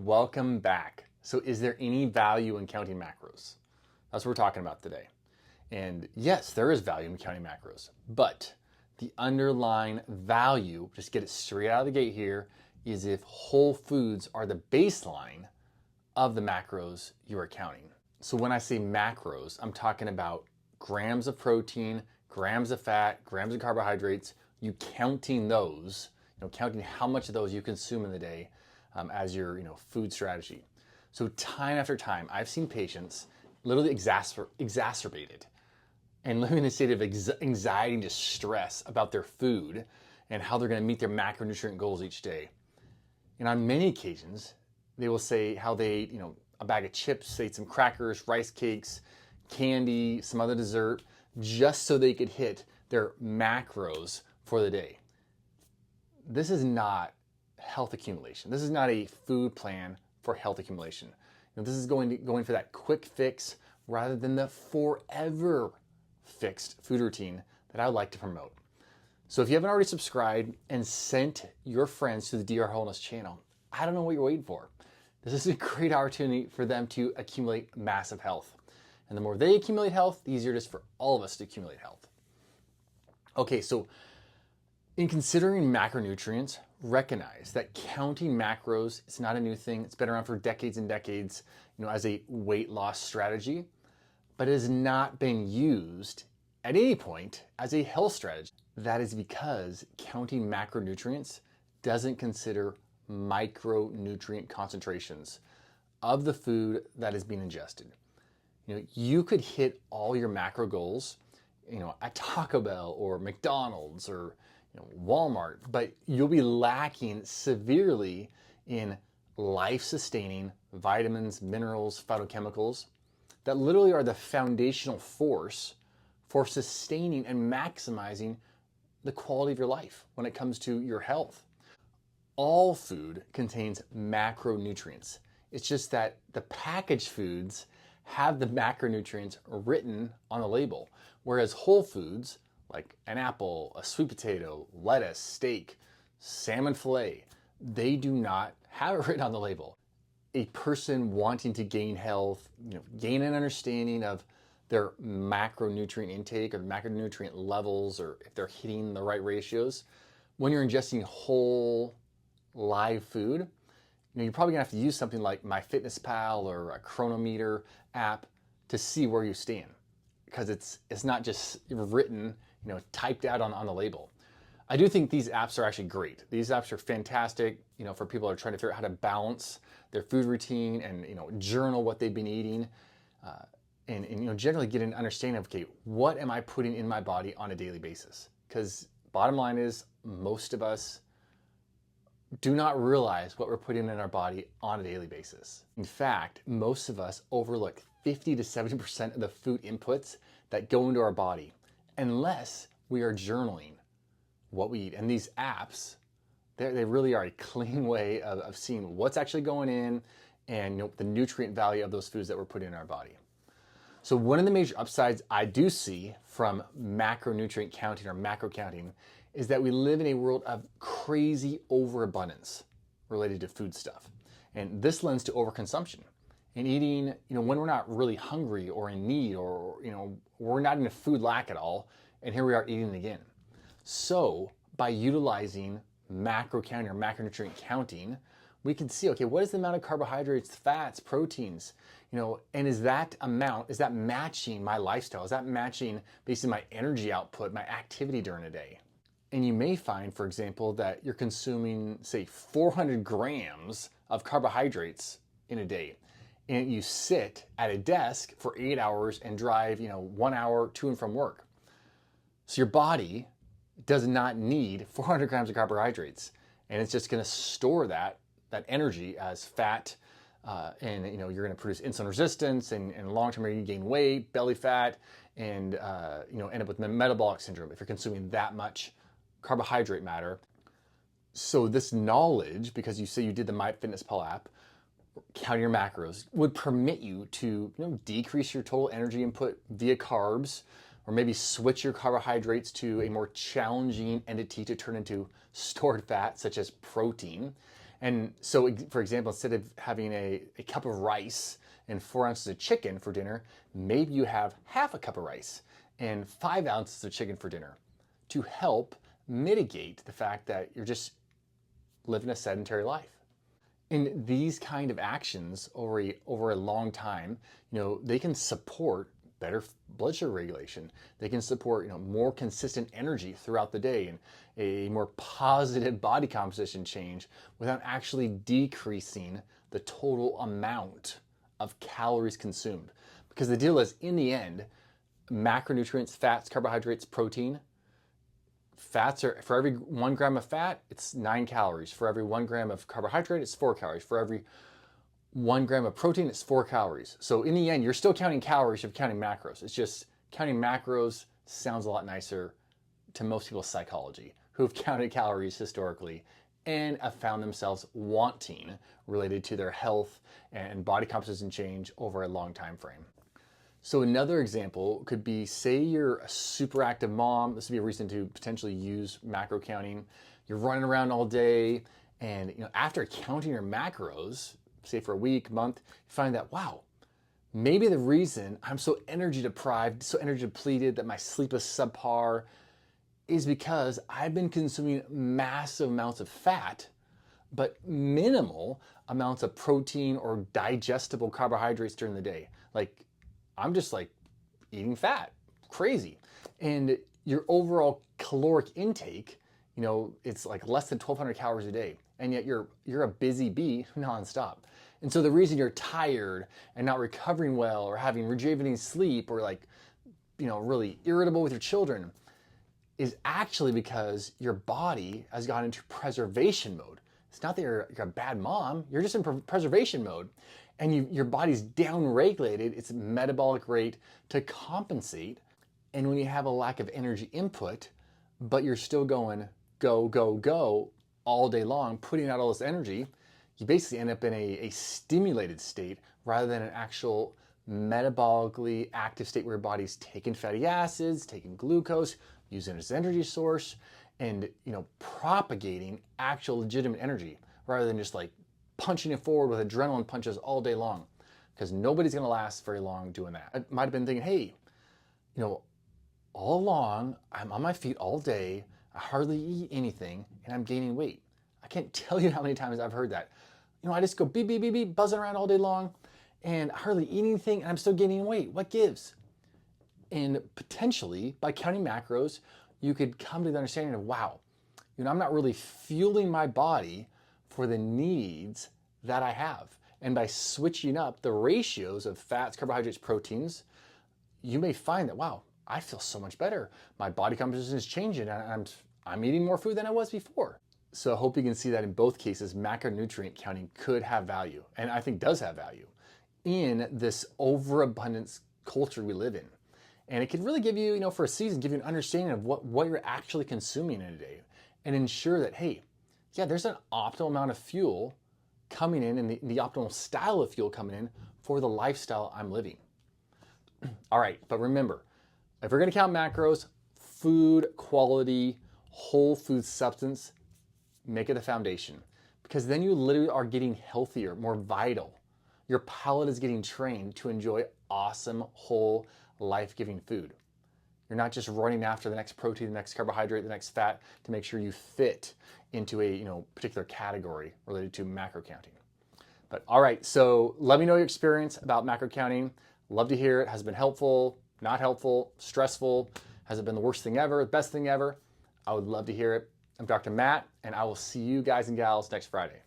welcome back. So is there any value in counting macros? That's what we're talking about today. And yes, there is value in counting macros, but the underlying value, just get it straight out of the gate here, is if whole foods are the baseline of the macros you are counting. So when I say macros, I'm talking about grams of protein, grams of fat, grams of carbohydrates, you counting those, counting how much of those you consume in the day as your food strategy. So time after time, I've seen patients literally exacerbated and living in a state of anxiety and distress about their food and how they're going to meet their macronutrient goals each day. And on many occasions, they will say how they ate, a bag of chips, ate some crackers, rice cakes, candy, some other dessert, just so they could hit their macros for the day. This is not health accumulation. This is not a food plan for health accumulation. This is going for that quick fix rather than the forever fixed food routine that I would like to promote. So if you haven't already subscribed and sent your friends to the DR Wellness channel, I don't know what you're waiting for. This is a great opportunity for them to accumulate massive health. And the more they accumulate health, the easier it is for all of us to accumulate health. Okay, so in considering macronutrients, recognize that counting macros is not a new thing. It's been around for decades and decades, as a weight loss strategy, but it has not been used at any point as a health strategy. That is because counting macronutrients doesn't consider micronutrient concentrations of the food that is being ingested. You could hit all your macro goals, at Taco Bell or McDonald's or Walmart, but you'll be lacking severely in life-sustaining vitamins, minerals, phytochemicals that literally are the foundational force for sustaining and maximizing the quality of your life when it comes to your health. All food contains macronutrients. It's just that the packaged foods have the macronutrients written on the label, whereas whole foods like an apple, a sweet potato, lettuce, steak, salmon fillet, they do not have it written on the label. A person wanting to gain health, gain an understanding of their macronutrient intake or macronutrient levels, or if they're hitting the right ratios, when you're ingesting whole live food, you're probably gonna have to use something like MyFitnessPal or a Chronometer app to see where you stand, because it's not just written, typed out on the label. I do think these apps are actually great. These apps are fantastic, for people who are trying to figure out how to balance their food routine and journal what they've been eating, and generally get an understanding of, okay, what am I putting in my body on a daily basis? Because bottom line is, most of us do not realize what we're putting in our body on a daily basis. In fact, most of us overlook 50 to 70% of the food inputs that go into our body unless we are journaling what we eat. And these apps, they really are a clean way of seeing what's actually going in and the nutrient value of those foods that we're putting in our body. So one of the major upsides I do see from macronutrient counting or macro counting is that we live in a world of crazy overabundance related to food stuff. And this lends to overconsumption and eating, when we're not really hungry or in need, or, we're not in a food lack at all. And here we are eating again. So by utilizing macro counting or macronutrient counting, we can see, okay, what is the amount of carbohydrates, fats, proteins, and is that matching my lifestyle? Is that matching basically my energy output, my activity during a day? And you may find, for example, that you're consuming, say, 400 grams of carbohydrates in a day, and you sit at a desk for 8 hours and drive, 1 hour to and from work. So your body does not need 400 grams of carbohydrates, and it's just going to store that energy as fat, and you're going to produce insulin resistance, and long term you're going to gain weight, belly fat, and end up with metabolic syndrome if you're consuming that much carbohydrate matter. So this knowledge, because you say you did the MyFitnessPal app, counting your macros, would permit you to decrease your total energy input via carbs, or maybe switch your carbohydrates to a more challenging entity to turn into stored fat, such as protein. And so, for example, instead of having a cup of rice and 4 ounces of chicken for dinner, maybe you have half a cup of rice and 5 ounces of chicken for dinner to help mitigate the fact that you're just living a sedentary life. And these kind of actions over a long time, they can support better blood sugar regulation. They can support, more consistent energy throughout the day and a more positive body composition change without actually decreasing the total amount of calories consumed. Because the deal is, in the end, macronutrients, fats, carbohydrates, protein, fats are, for every 1 gram of fat, it's 9 calories. For every 1 gram of carbohydrate, it's 4 calories. For every 1 gram of protein, it's 4 calories. So in the end, you're still counting calories, you're counting macros. It's just counting macros sounds a lot nicer to most people's psychology who have counted calories historically and have found themselves wanting related to their health and body composition change over a long time frame. So another example could be, say you're a super active mom. This would be a reason to potentially use macro counting. You're running around all day, and after counting your macros, say for a week, month, you find that, wow, maybe the reason I'm so energy deprived, so energy depleted, that my sleep is subpar, is because I've been consuming massive amounts of fat, but minimal amounts of protein or digestible carbohydrates during the day. Like, I'm just eating fat, crazy. And your overall caloric intake, it's like less than 1,200 calories a day. And yet you're a busy bee nonstop. And so the reason you're tired and not recovering well or having rejuvenating sleep or really irritable with your children is actually because your body has gone into preservation mode. It's not that you're a bad mom, you're just in preservation mode. And your body's down-regulated its metabolic rate to compensate. And when you have a lack of energy input, but you're still going go, go, go all day long, putting out all this energy, you basically end up in a stimulated state rather than an actual metabolically active state where your body's taking fatty acids, taking glucose, using it as an energy source, and propagating actual legitimate energy rather than just punching it forward with adrenaline punches all day long, because nobody's going to last very long doing that. I might have been thinking, hey, all along, I'm on my feet all day, I hardly eat anything, and I'm gaining weight. I can't tell you how many times I've heard that. I just go beep, beep, beep, beep, buzzing around all day long, and I hardly eat anything, and I'm still gaining weight. What gives? And potentially, by counting macros, you could come to the understanding of, wow, I'm not really fueling my body for the needs that I have. And by switching up the ratios of fats, carbohydrates, proteins, you may find that, wow, I feel so much better. My body composition is changing and I'm eating more food than I was before. So I hope you can see that in both cases, macronutrient counting could have value, and I think does have value in this overabundance culture we live in. And it could really give you, for a season, give you an understanding of what you're actually consuming in a day and ensure that, hey, yeah, there's an optimal amount of fuel coming in and the optimal style of fuel coming in for the lifestyle I'm living. All right, but remember, if we're gonna count macros, food quality, whole food substance, make it the foundation, because then you literally are getting healthier, more vital. Your palate is getting trained to enjoy awesome, whole, life-giving food. You're not just running after the next protein, the next carbohydrate, the next fat to make sure you fit into a particular category related to macro counting. But all right, so let me know your experience about macro counting. Love to hear it. Has it been helpful, not helpful, stressful? Has it been the worst thing ever, the best thing ever? I would love to hear it. I'm Dr. Matt, and I will see you guys and gals next Friday.